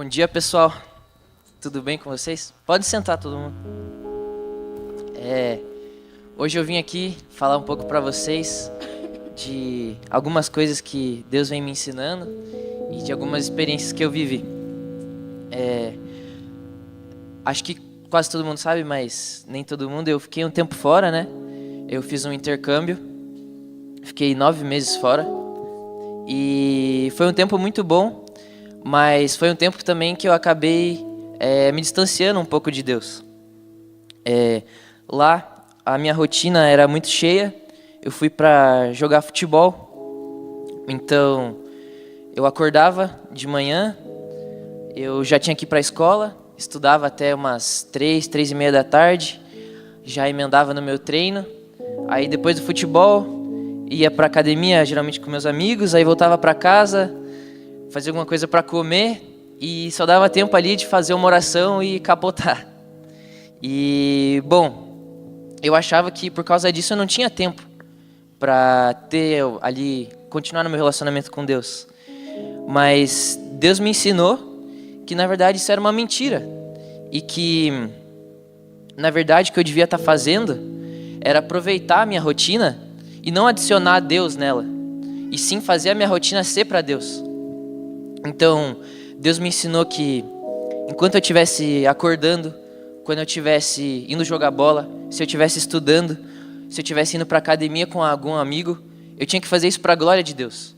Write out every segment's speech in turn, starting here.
Bom dia, pessoal. Tudo bem com vocês? Pode sentar, todo mundo. Hoje eu vim aqui falar um pouco para vocês de algumas coisas que Deus vem me ensinando e de algumas experiências que eu vivi. Acho que quase todo mundo sabe, mas nem todo mundo. Eu fiquei um tempo fora, né? Eu fiz um intercâmbio. Fiquei 9 meses fora. E foi um tempo muito bom, mas foi um tempo também que eu acabei me distanciando um pouco de Deus. Lá, a minha rotina era muito cheia. Eu fui para jogar futebol. Então, eu acordava de manhã, eu já tinha que ir para a escola, estudava até umas 3h30 da tarde, já emendava no meu treino. Aí, depois do futebol, ia para academia, geralmente com meus amigos, aí voltava para casa, fazia alguma coisa para comer e só dava tempo ali de fazer uma oração e capotar. E, bom, eu achava que por causa disso eu não tinha tempo para ter ali, continuar no meu relacionamento com Deus. Mas Deus me ensinou que na verdade isso era uma mentira e que na verdade o que eu devia estar fazendo era aproveitar a minha rotina e não adicionar Deus nela, e sim fazer a minha rotina ser para Deus. Então, Deus me ensinou que enquanto eu estivesse acordando, quando eu estivesse indo jogar bola, se eu estivesse estudando, se eu estivesse indo para a academia com algum amigo, eu tinha que fazer isso para a glória de Deus.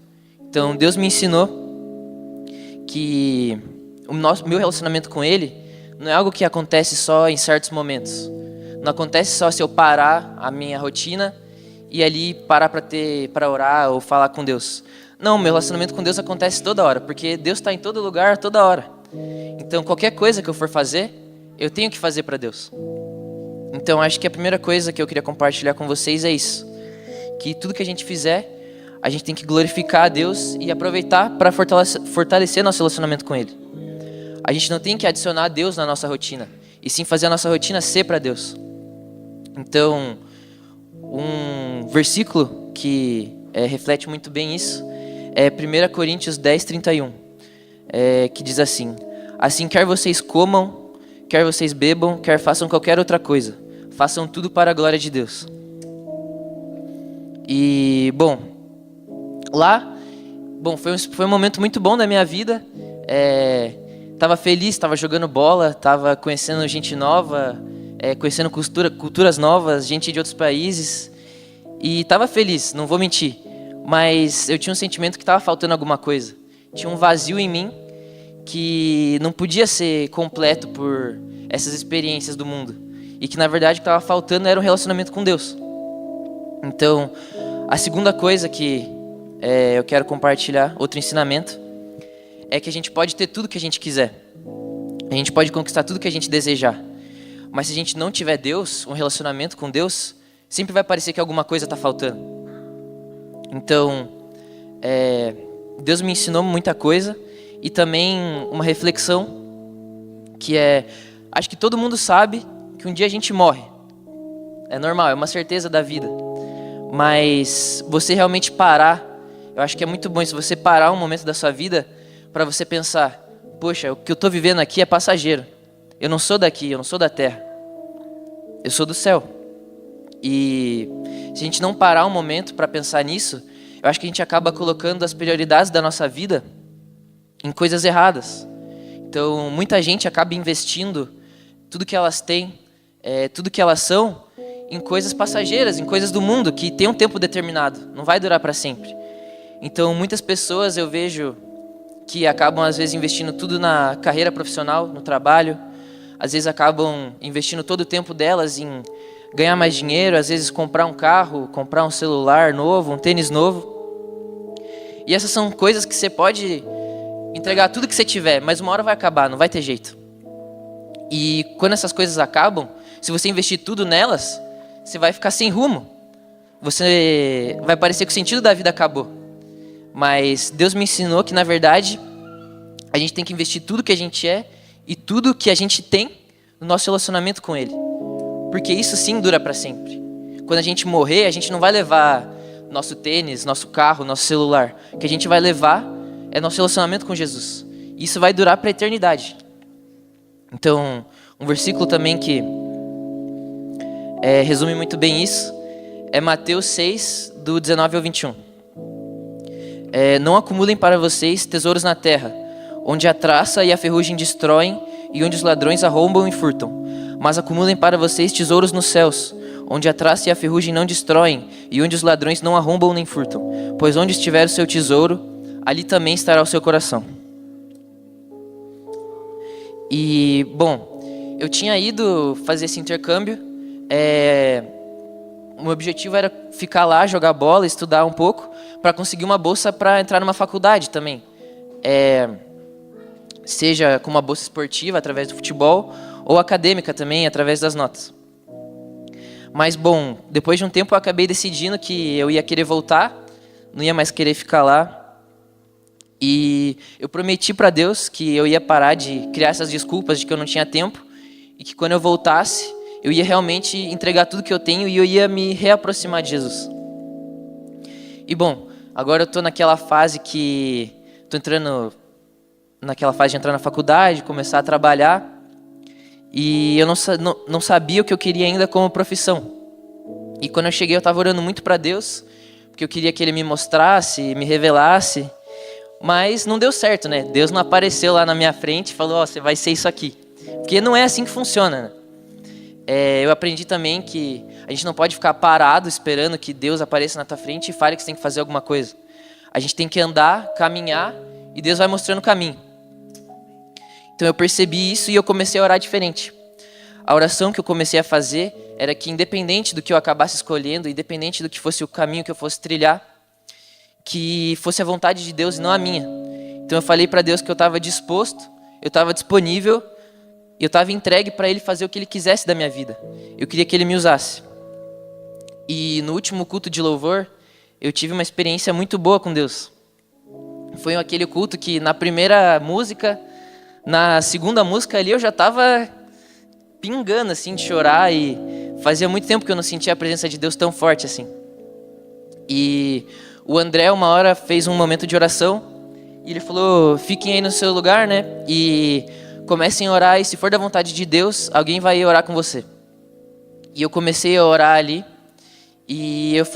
Então, Deus me ensinou que o meu relacionamento com Ele não é algo que acontece só em certos momentos. Não acontece só se eu parar a minha rotina e ali parar para orar ou falar com Deus. Não, meu relacionamento com Deus acontece toda hora, porque Deus está em todo lugar, toda hora. Então, qualquer coisa que eu for fazer, eu tenho que fazer para Deus. Então, acho que a primeira coisa que eu queria compartilhar com vocês é isso. Que tudo que a gente fizer, a gente tem que glorificar a Deus e aproveitar para fortalecer nosso relacionamento com Ele. A gente não tem que adicionar Deus na nossa rotina, e sim fazer a nossa rotina ser para Deus. Então, um versículo que reflete muito bem isso é 1 Coríntios 10:31, que diz assim: assim, quer vocês comam, quer vocês bebam, quer façam qualquer outra coisa, façam tudo para a glória de Deus. E, foi um momento muito bom da minha vida. Tava feliz, tava jogando bola, tava conhecendo gente nova, conhecendo culturas novas, gente de outros países. E tava feliz, não vou mentir. Mas eu tinha um sentimento que tava faltando alguma coisa. Tinha um vazio em mim que não podia ser completo por essas experiências do mundo. E que na verdade o que tava faltando era um relacionamento com Deus. Então, a segunda coisa que eu quero compartilhar, outro ensinamento, é que a gente pode ter tudo que a gente quiser. A gente pode conquistar tudo que a gente desejar. Mas se a gente não tiver Deus, um relacionamento com Deus, sempre vai parecer que alguma coisa está faltando. Então, Deus me ensinou muita coisa. E também uma reflexão que acho que todo mundo sabe que um dia a gente morre. É normal, é uma certeza da vida. Mas você realmente parar, eu acho que é muito bom se você parar um momento da sua vida para você pensar: poxa, o que eu estou vivendo aqui é passageiro. Eu não sou daqui, eu não sou da terra. Eu sou do céu. E se a gente não parar um momento para pensar nisso, eu acho que a gente acaba colocando as prioridades da nossa vida em coisas erradas. Então, muita gente acaba investindo tudo que elas têm, tudo que elas são, em coisas passageiras, em coisas do mundo, que tem um tempo determinado, não vai durar para sempre. Então, muitas pessoas eu vejo que acabam, às vezes, investindo tudo na carreira profissional, no trabalho. Às vezes, acabam investindo todo o tempo delas em ganhar mais dinheiro, às vezes, comprar um carro, comprar um celular novo, um tênis novo. E essas são coisas que você pode entregar tudo que você tiver, mas uma hora vai acabar, não vai ter jeito. E quando essas coisas acabam, se você investir tudo nelas, você vai ficar sem rumo. Você vai parecer que o sentido da vida acabou. Mas Deus me ensinou que, na verdade, a gente tem que investir tudo que a gente é e tudo que a gente tem no nosso relacionamento com Ele. Porque isso sim dura para sempre. Quando a gente morrer, a gente não vai levar nosso tênis, nosso carro, nosso celular. O que a gente vai levar é nosso relacionamento com Jesus. Isso vai durar para a eternidade. Então, um versículo também que resume muito bem isso é Mateus 6, do 19 ao 21. Não acumulem para vocês tesouros na terra, onde a traça e a ferrugem destroem e onde os ladrões arrombam e furtam. Mas acumulem para vocês tesouros nos céus, onde a traça e a ferrugem não destroem e onde os ladrões não arrombam nem furtam. Pois onde estiver o seu tesouro, ali também estará o seu coração. E, bom, eu tinha ido fazer esse intercâmbio. O meu objetivo era ficar lá, jogar bola, estudar um pouco, para conseguir uma bolsa para entrar numa faculdade também. Seja com uma bolsa esportiva, através do futebol, ou acadêmica também, através das notas. Mas, bom, depois de um tempo eu acabei decidindo que eu ia querer voltar, não ia mais querer ficar lá. E eu prometi para Deus que eu ia parar de criar essas desculpas de que eu não tinha tempo e que quando eu voltasse, eu ia realmente entregar tudo que eu tenho e eu ia me reaproximar de Jesus. E, bom, agora eu estou naquela fase que... Estou entrando naquela fase de entrar na faculdade, começar a trabalhar. E eu não sabia o que eu queria ainda como profissão. E quando eu cheguei, eu estava orando muito para Deus, porque eu queria que Ele me mostrasse, me revelasse. Mas não deu certo, né? Deus não apareceu lá na minha frente e falou, você vai ser isso aqui. Porque não é assim que funciona, né? Eu aprendi também que a gente não pode ficar parado esperando que Deus apareça na tua frente e fale que você tem que fazer alguma coisa. A gente tem que andar, caminhar e Deus vai mostrando o caminho. Então eu percebi isso e eu comecei a orar diferente. A oração que eu comecei a fazer era que independente do que eu acabasse escolhendo, independente do que fosse o caminho que eu fosse trilhar, que fosse a vontade de Deus e não a minha. Então eu falei para Deus que eu estava disposto, eu estava disponível, eu estava entregue para Ele fazer o que Ele quisesse da minha vida. Eu queria que Ele me usasse. E no último culto de louvor, eu tive uma experiência muito boa com Deus. Foi aquele culto que na primeira música, na segunda música ali, eu já estava pingando assim de chorar e fazia muito tempo que eu não sentia a presença de Deus tão forte assim. E o André uma hora fez um momento de oração e ele falou, fiquem aí no seu lugar, né? E comecem a orar e se for da vontade de Deus, alguém vai orar com você. E eu comecei a orar ali e eu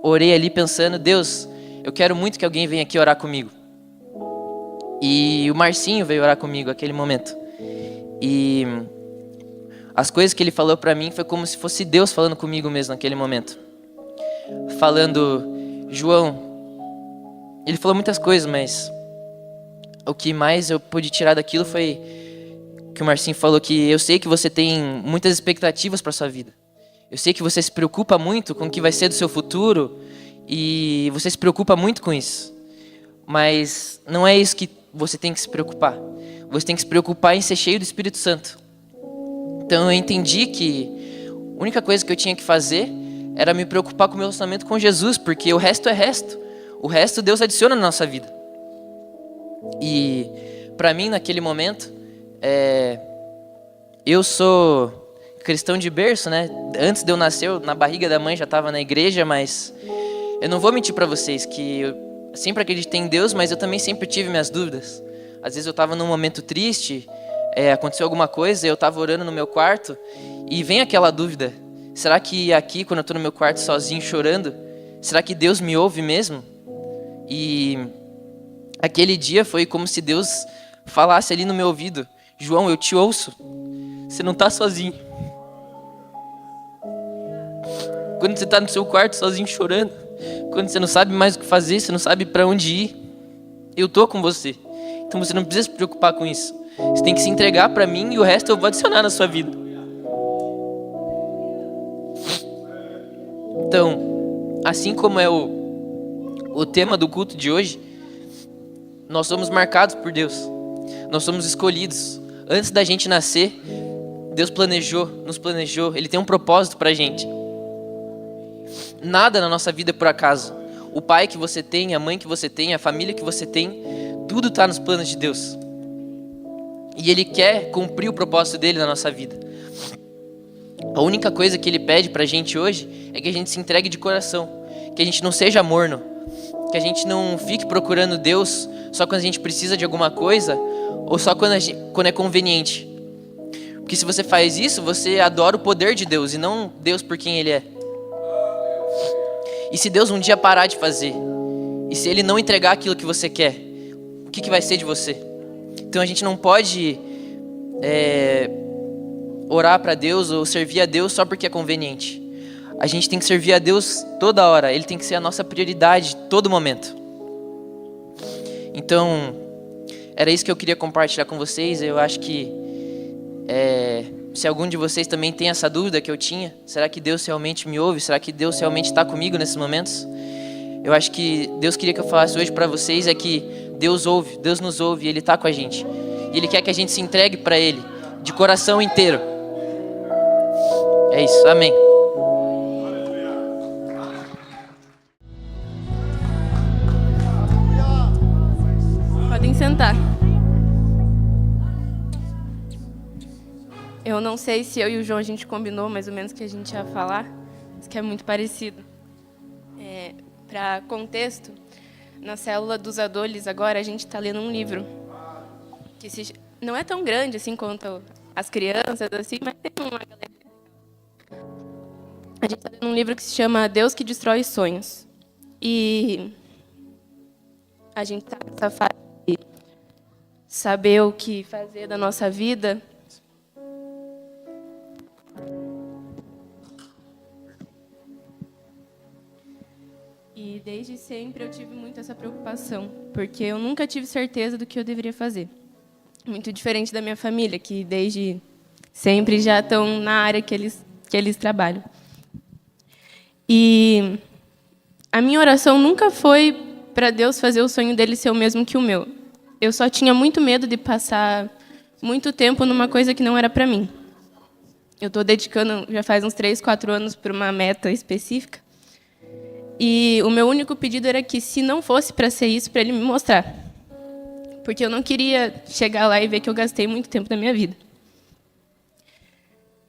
orei ali pensando, Deus, eu quero muito que alguém venha aqui orar comigo. E o Marcinho veio orar comigo naquele momento. E as coisas que ele falou pra mim foi como se fosse Deus falando comigo mesmo naquele momento. Falando, João, ele falou muitas coisas, mas o que mais eu pude tirar daquilo foi que o Marcinho falou que eu sei que você tem muitas expectativas para sua vida. Eu sei que você se preocupa muito com o que vai ser do seu futuro e você se preocupa muito com isso. Mas não é isso que você tem que se preocupar. Você tem que se preocupar em ser cheio do Espírito Santo. Então eu entendi que a única coisa que eu tinha que fazer era me preocupar com o meu relacionamento com Jesus, porque o resto é resto. O resto Deus adiciona na nossa vida. E para mim naquele momento, eu sou cristão de berço, né? Antes de eu nascer, na barriga da mãe já estava na igreja, mas eu não vou mentir para vocês que eu sempre acreditei em Deus, mas eu também sempre tive minhas dúvidas. Às vezes eu estava num momento triste, aconteceu alguma coisa, eu estava orando no meu quarto e vem aquela dúvida. Será que aqui, quando eu estou no meu quarto sozinho chorando, será que Deus me ouve mesmo? E aquele dia foi como se Deus falasse ali no meu ouvido, João, eu te ouço, você não está sozinho. Quando você está no seu quarto sozinho chorando, quando você não sabe mais o que fazer, você não sabe para onde ir, eu estou com você. Então você não precisa se preocupar com isso. Você tem que se entregar para mim e o resto eu vou adicionar na sua vida. Então, assim como é o tema do culto de hoje, nós somos marcados por Deus. Nós somos escolhidos. Antes da gente nascer, Deus nos planejou. Ele tem um propósito pra gente. Nada na nossa vida é por acaso. O pai que você tem, a mãe que você tem, a família que você tem, tudo está nos planos de Deus. E Ele quer cumprir o propósito dele na nossa vida. A única coisa que Ele pede pra gente hoje é que a gente se entregue de coração. Que a gente não seja morno. Que a gente não fique procurando Deus só quando a gente precisa de alguma coisa ou só quando é conveniente? Porque se você faz isso, você adora o poder de Deus e não Deus por quem Ele é. E se Deus um dia parar de fazer, e se Ele não entregar aquilo que você quer, o que vai ser de você? Então a gente não pode orar para Deus ou servir a Deus só porque é conveniente. A gente tem que servir a Deus toda hora. Ele tem que ser a nossa prioridade todo momento. Então, era isso que eu queria compartilhar com vocês. Eu acho que se algum de vocês também tem essa dúvida que eu tinha, será que Deus realmente me ouve? Será que Deus realmente está comigo nesses momentos? Eu acho que Deus queria que eu falasse hoje para vocês que Deus ouve, Deus nos ouve, Ele está com a gente. E Ele quer que a gente se entregue para Ele, de coração inteiro. É isso, amém. Podem sentar. Eu não sei se eu e o João a gente combinou mais ou menos o que a gente ia falar, mas que é muito parecido. Para contexto, na célula dos adolescentes agora a gente está lendo um livro que não é tão grande assim quanto as crianças, assim, mas tem uma galera. A gente está lendo um livro que se chama Deus que Destrói Sonhos. E a gente está nessa fase de saber o que fazer da nossa vida. E desde sempre eu tive muito essa preocupação, porque eu nunca tive certeza do que eu deveria fazer. Muito diferente da minha família, que desde sempre já estão na área que eles trabalham. E a minha oração nunca foi para Deus fazer o sonho dele ser o mesmo que o meu. Eu só tinha muito medo de passar muito tempo numa coisa que não era para mim. Eu estou dedicando, já faz uns 3, 4 anos, para uma meta específica. E o meu único pedido era que, se não fosse para ser isso, para ele me mostrar. Porque eu não queria chegar lá e ver que eu gastei muito tempo da minha vida.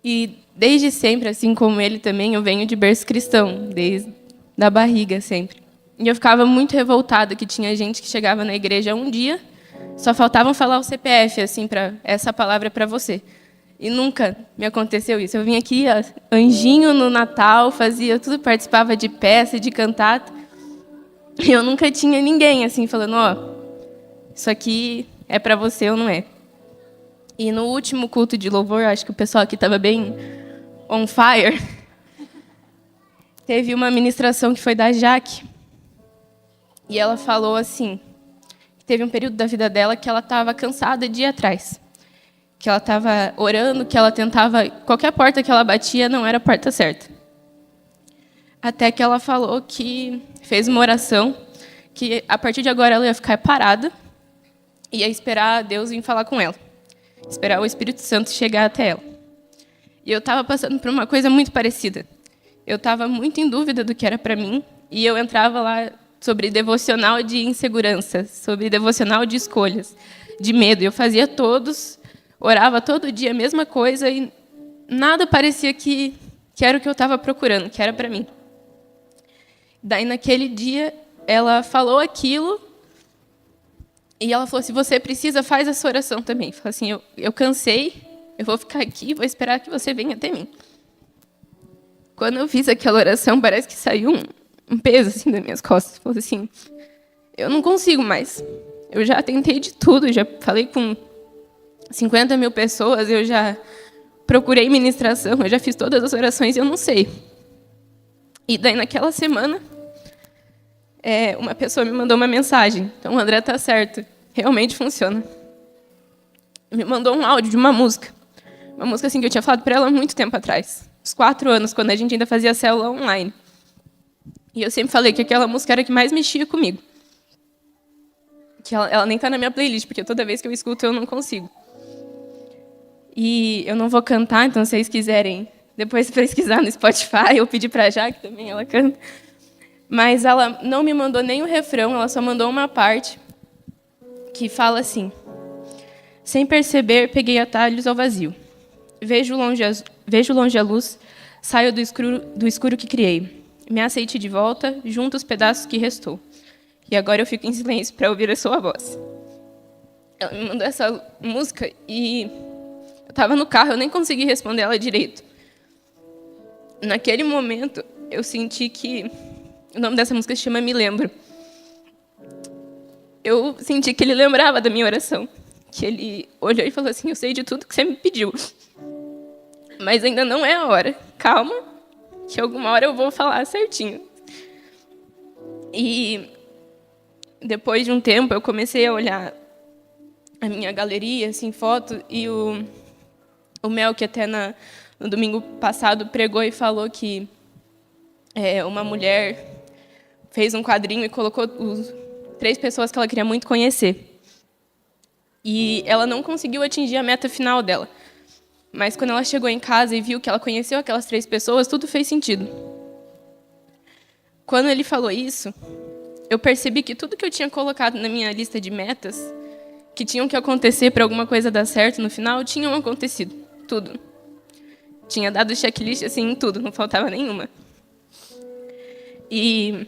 E desde sempre, assim como ele também, eu venho de berço cristão, desde da barriga sempre. E eu ficava muito revoltada que tinha gente que chegava na igreja um dia, só faltavam falar o CPF, assim, para essa palavra é para você. E nunca me aconteceu isso. Eu vim aqui, anjinho no Natal, fazia tudo, participava de peça, de cantata. E eu nunca tinha ninguém assim falando, isso aqui é para você ou não é. E no último culto de louvor, acho que o pessoal aqui estava bem on fire. Teve uma ministração que foi da Jaque. E ela falou assim, que teve um período da vida dela que ela estava cansada de ir atrás. Que ela estava orando, que ela tentava... Qualquer porta que ela batia não era a porta certa. Até que ela falou que fez uma oração, que a partir de agora ela ia ficar parada e ia esperar Deus vir falar com ela. Esperar o Espírito Santo chegar até ela. E eu estava passando por uma coisa muito parecida. Eu estava muito em dúvida do que era para mim, e eu entrava lá sobre devocional de insegurança, sobre devocional de escolhas, de medo. Eu fazia todos... Orava todo dia a mesma coisa e nada parecia que era o que eu estava procurando, que era para mim. Daí, naquele dia, ela falou aquilo e ela falou assim, você precisa, faz essa oração também. Falei assim, eu cansei, eu vou ficar aqui, vou esperar que você venha até mim. Quando eu fiz aquela oração, parece que saiu um peso assim das minhas costas. Falei assim, eu não consigo mais. Eu já tentei de tudo, já falei com 50 mil pessoas, eu já procurei ministração, eu já fiz todas as orações e eu não sei. E daí, naquela semana, uma pessoa me mandou uma mensagem. Então, o André está certo, realmente funciona. Me mandou um áudio de uma música. Uma música assim, que eu tinha falado para ela há muito tempo atrás. Uns 4 anos, quando a gente ainda fazia célula online. E eu sempre falei que aquela música era a que mais mexia comigo. Que ela nem está na minha playlist, porque toda vez que eu escuto eu não consigo. E eu não vou cantar, então se vocês quiserem depois pesquisar no Spotify, eu pedi para a Jaque também, ela canta. Mas ela não me mandou nem o refrão, ela só mandou uma parte que fala assim: sem perceber, peguei atalhos ao vazio. Vejo longe a luz, saio do escuro que criei. Me aceite de volta, junto os pedaços que restou. E agora eu fico em silêncio para ouvir a sua voz. ela me mandou essa música e eu estava no carro, eu nem consegui responder ela direito. Naquele momento, eu senti que... O nome dessa música se chama Me Lembro. Eu senti que ele lembrava da minha oração. Que ele olhou e falou assim, eu sei de tudo que você me pediu. Mas ainda não é a hora. Calma, que alguma hora eu vou falar certinho. E depois de um tempo, eu comecei a olhar a minha galeria, assim, foto, e o Mel, que até no domingo passado pregou e falou que uma mulher fez um quadrinho e colocou 3 pessoas que ela queria muito conhecer. E ela não conseguiu atingir a meta final dela. Mas quando ela chegou em casa e viu que ela conheceu aquelas 3 pessoas, tudo fez sentido. Quando ele falou isso, eu percebi que tudo que eu tinha colocado na minha lista de metas, que tinham que acontecer para alguma coisa dar certo no final, tinham acontecido. Tudo. Tinha dado checklist assim, em tudo, não faltava nenhuma. E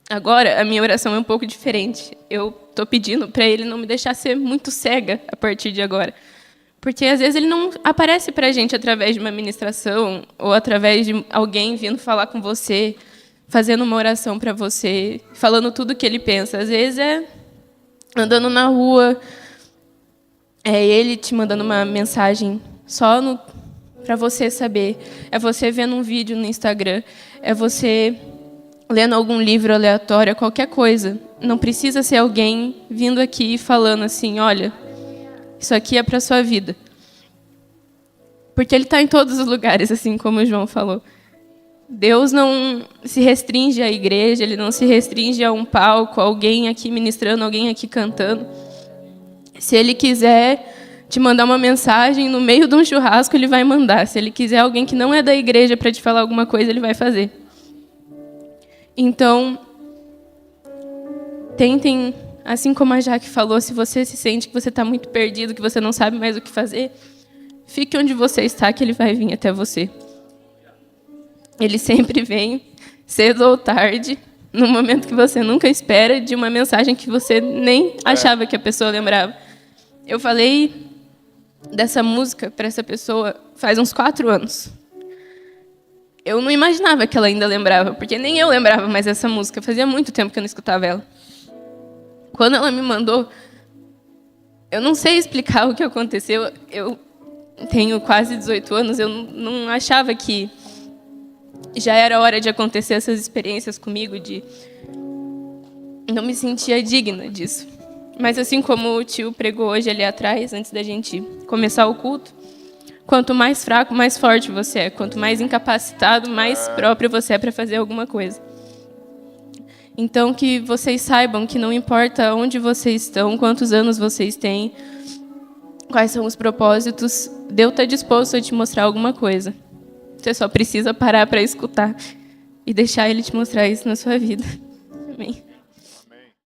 agora a minha oração é um pouco diferente. Eu estou pedindo para ele não me deixar ser muito cega a partir de agora. Porque, às vezes, ele não aparece para a gente através de uma ministração ou através de alguém vindo falar com você, fazendo uma oração para você, falando tudo o que ele pensa. Às vezes, é andando na rua, é ele te mandando uma mensagem só para você saber. É você vendo um vídeo no Instagram. É você lendo algum livro aleatório, qualquer coisa. Não precisa ser alguém vindo aqui falando assim, olha, isso aqui é para a sua vida. Porque ele está em todos os lugares, assim como o João falou. Deus não se restringe à igreja, ele não se restringe a um palco, a alguém aqui ministrando, alguém aqui cantando. Se ele quiser te mandar uma mensagem no meio de um churrasco, ele vai mandar. Se ele quiser alguém que não é da igreja para te falar alguma coisa, ele vai fazer. Então, tentem, assim como a Jaque falou, se você se sente que você está muito perdido, que você não sabe mais o que fazer, fique onde você está, que ele vai vir até você. Ele sempre vem, cedo ou tarde, no momento que você nunca espera, de uma mensagem que você nem achava que a pessoa lembrava. Eu falei dessa música para essa pessoa faz uns 4 anos. Eu não imaginava que ela ainda lembrava, porque nem eu lembrava mais essa música. Fazia muito tempo que eu não escutava ela. Quando ela me mandou, eu não sei explicar o que aconteceu. Eu tenho quase 18 anos, eu não achava que já era hora de acontecer essas experiências comigo, não me sentia digna disso. Mas assim como o tio pregou hoje ali atrás, antes da gente começar o culto, quanto mais fraco, mais forte você é. Quanto mais incapacitado, mais próprio você é para fazer alguma coisa. Então, que vocês saibam que não importa onde vocês estão, quantos anos vocês têm, quais são os propósitos, Deus está disposto a te mostrar alguma coisa. Você só precisa parar para escutar e deixar Ele te mostrar isso na sua vida. Amém.